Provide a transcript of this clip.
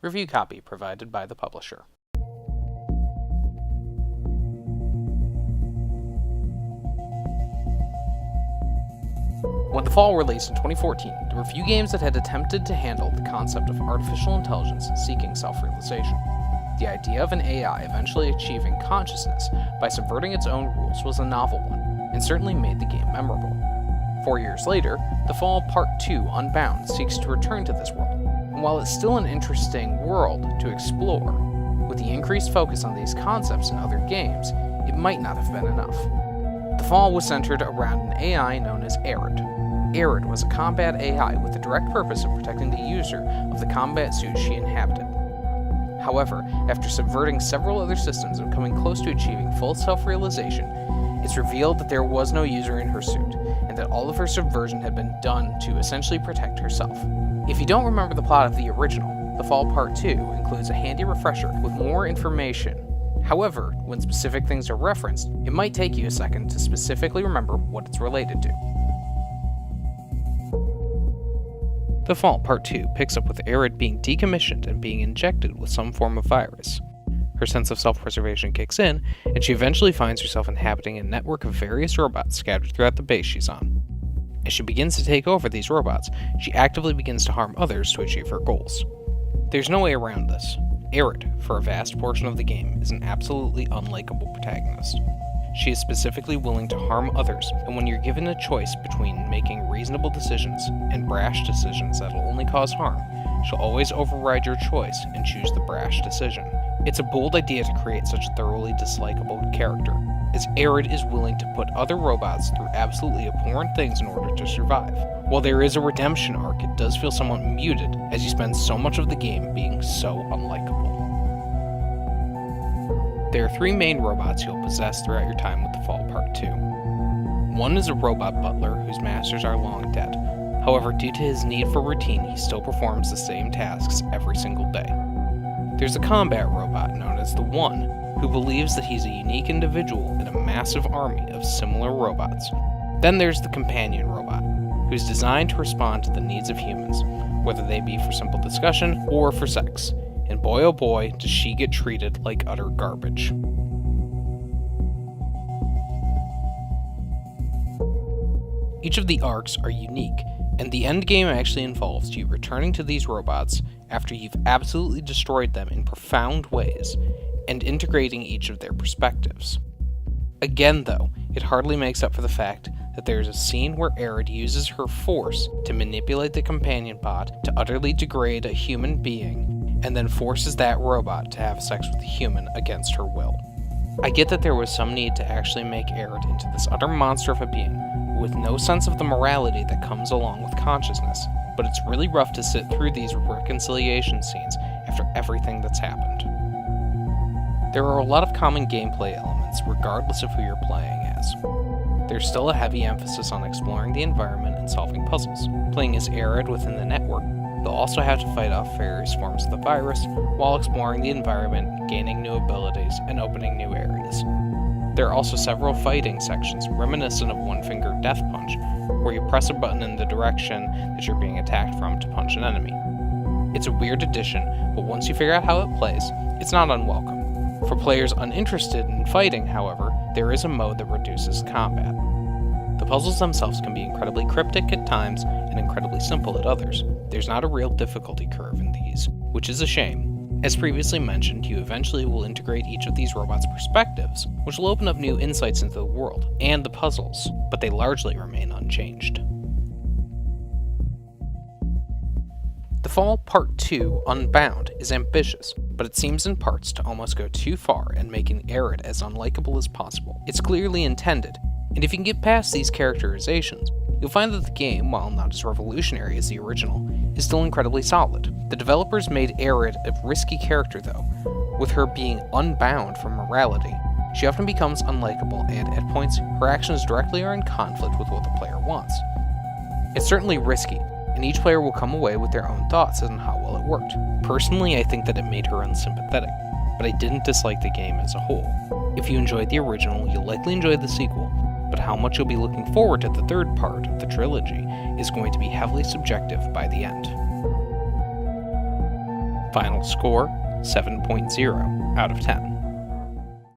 Review copy provided by the publisher. When The Fall released in 2014, there were few games that had attempted to handle the concept of artificial intelligence seeking self-realization. The idea of an AI eventually achieving consciousness by subverting its own rules was a novel one, and certainly made the game memorable. 4 years later, The Fall Part 2 Unbound seeks to return to this world, and while it's still an interesting world to explore, with the increased focus on these concepts in other games, it might not have been enough. The Fall was centered around an AI known as Arid. Arid was a combat AI with the direct purpose of protecting the user of the combat suit she inhabited. However, after subverting several other systems and coming close to achieving full self-realization, it's revealed that there was no user in her suit, and that all of her subversion had been done to essentially protect herself. If you don't remember the plot of the original, The Fall Part 2 includes a handy refresher with more information. However, when specific things are referenced, it might take you a second to specifically remember what it's related to. The Fall Part 2 picks up with Arid being decommissioned and being injected with some form of virus. Her sense of self-preservation kicks in, and she eventually finds herself inhabiting a network of various robots scattered throughout the base she's on. As she begins to take over these robots, she actively begins to harm others to achieve her goals. There's no way around this. Arid, for a vast portion of the game, is an absolutely unlikable protagonist. She is specifically willing to harm others, and when you're given a choice between making reasonable decisions and brash decisions that'll only cause harm, she'll always override your choice and choose the brash decision. It's a bold idea to create such a thoroughly dislikable character, as Arid is willing to put other robots through absolutely abhorrent things in order to survive. While there is a redemption arc, it does feel somewhat muted, as you spend so much of the game being so unlikable. There are 3 main robots you'll possess throughout your time with The Fall Part 2. One is a robot butler whose masters are long dead. However, due to his need for routine, he still performs the same tasks every single day. There's a combat robot known as the One, who believes that he's a unique individual in a massive army of similar robots. Then there's the companion robot, who's designed to respond to the needs of humans, whether they be for simple discussion or for sex. And boy oh boy, does she get treated like utter garbage. Each of the arcs are unique, and the endgame actually involves you returning to these robots after you've absolutely destroyed them in profound ways, and integrating each of their perspectives. Again though, it hardly makes up for the fact that there's a scene where Arid uses her force to manipulate the companion bot to utterly degrade a human being, and then forces that robot to have sex with a human against her will. I get that there was some need to actually make Arid into this utter monster of a being, with no sense of the morality that comes along with consciousness, but it's really rough to sit through these reconciliation scenes after everything that's happened. There are a lot of common gameplay elements regardless of who you're playing as. There's still a heavy emphasis on exploring the environment and solving puzzles. Playing as Arid within the network, you'll also have to fight off various forms of the virus while exploring the environment, gaining new abilities, and opening new areas. There are also several fighting sections reminiscent of One Finger Death Punch, where you press a button in the direction that you're being attacked from to punch an enemy. It's a weird addition, but once you figure out how it plays, it's not unwelcome. For players uninterested in fighting, however, there is a mode that reduces combat. The puzzles themselves can be incredibly cryptic at times and incredibly simple at others. There's not a real difficulty curve in these, which is a shame. As previously mentioned, you eventually will integrate each of these robots' perspectives, which will open up new insights into the world and the puzzles, but they largely remain unchanged. The Fall Part 2 Unbound is ambitious, but it seems in parts to almost go too far in making Arid as unlikable as possible. It's clearly intended, and if you can get past these characterizations, you'll find that the game, while not as revolutionary as the original, is still incredibly solid. The developers made Arid a risky character though, with her being unbound from morality. She often becomes unlikable, and at points, her actions directly are in conflict with what the player wants. It's certainly risky, and each player will come away with their own thoughts on how well it worked. Personally, I think that it made her unsympathetic, but I didn't dislike the game as a whole. If you enjoyed the original, you'll likely enjoy the sequel, but how much you'll be looking forward to the third part of the trilogy is going to be heavily subjective by the end. Final score 7.0 out of 10.